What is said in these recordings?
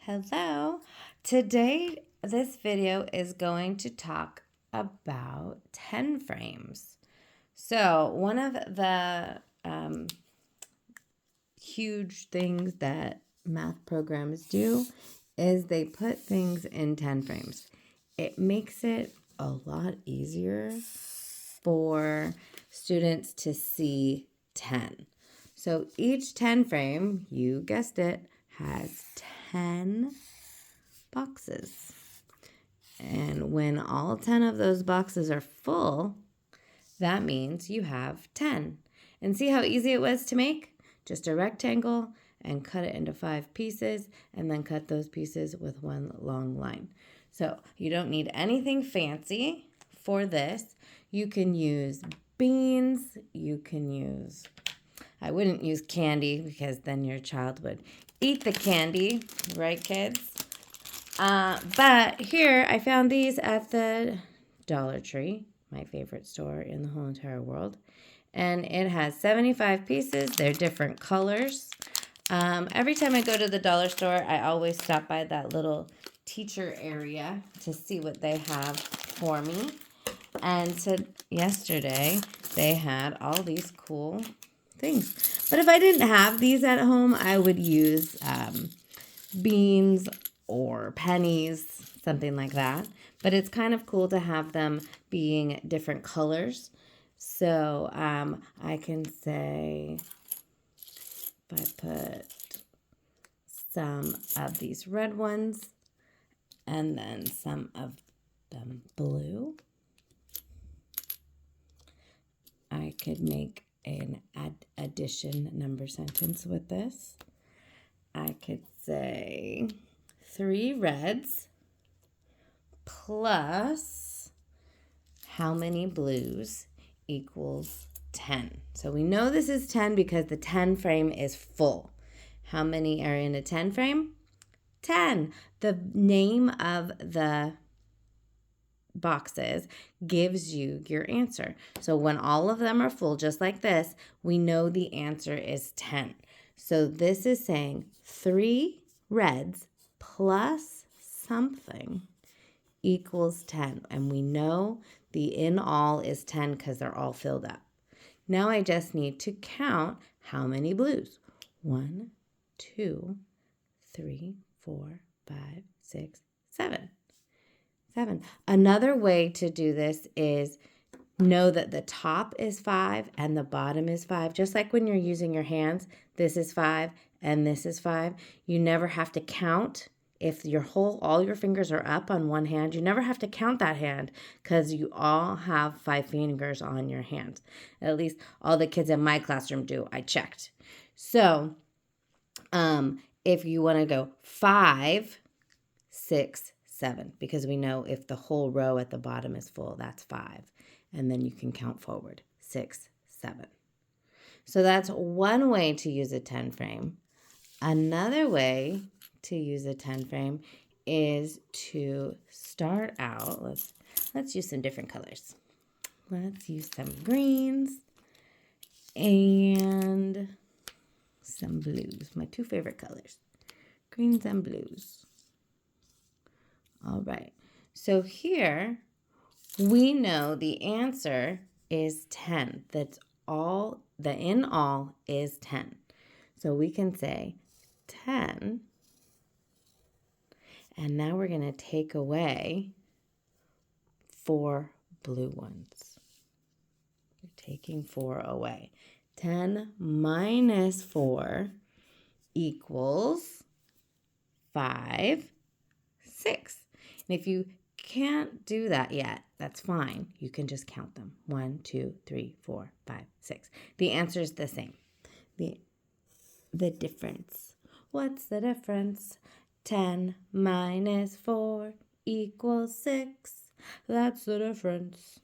Hello. Today, this video is going to talk about 10 frames. So one of the huge things that math programs do is they put things in 10 frames. It makes it a lot easier for students to see 10. So each 10 frame, you guessed it, has 10 boxes. And when all 10 of those boxes are full, that means you have 10. And see how easy it was to make? Just a rectangle and cut it into 5 pieces and then cut those pieces with one long line. So you don't need anything fancy for this. You can use beans, I wouldn't use candy because then your child would eat the candy, right, kids? But here I found these at the Dollar Tree, my favorite store in the whole entire world. And it has 75 pieces. They're different colors. Every time I go to the dollar store, I always stop by that little teacher area to see what they have for me. And so yesterday, they had all these cool things. But if I didn't have these at home, I would use beans or pennies, something like that. But it's kind of cool to have them being different colors. So I can say if I put some of these red ones and then some of them blue, I could make an addition number sentence with this. I could say 3 reds plus how many blues equals 10. So we know this is 10 because the 10 frame is full. How many are in a 10 frame? 10. The name of the boxes gives you your answer. So when all of them are full, just like this, we know the answer is 10. So this is saying 3 reds plus something equals 10. And we know the in all is 10 because they're all filled up. Now I just need to count how many blues. 1, 2, 3, 4, 5, 6, 7. 7. Another way to do this is know that the top is 5 and the bottom is 5. Just like when you're using your hands, this is 5 and this is 5. You never have to count. If all your fingers are up on one hand, you never have to count that hand because you all have 5 fingers on your hand. At least all the kids in my classroom do. I checked. So if you want to go 5, 6, 7, because we know if the whole row at the bottom is full, that's 5. And then you can count forward, 6, 7. So that's one way to use a 10 frame. Another way to use a 10 frame is to start out, let's use some different colors. Let's use some greens and some blues, my 2 favorite colors, greens and blues. All right, so here we know the answer is 10. That's all, the in all is 10. So we can say 10, and now we're going to take away 4 blue ones. We're taking 4 away. 10 minus 4 equals 5, 6. And if you can't do that yet, that's fine. You can just count them. 1, 2, 3, 4, 5, 6. The answer is the same. The difference. What's the difference? 10 minus 4 equals 6. That's the difference.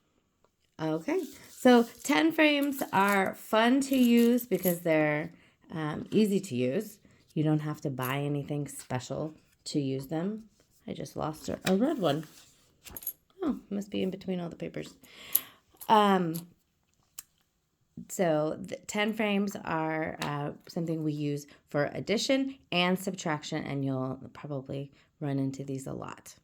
Okay, so 10 frames are fun to use because they're easy to use. You don't have to buy anything special to use them. I just lost a red one. Oh, must be in between all the papers. So 10 frames are something we use for addition and subtraction, and you'll probably run into these a lot.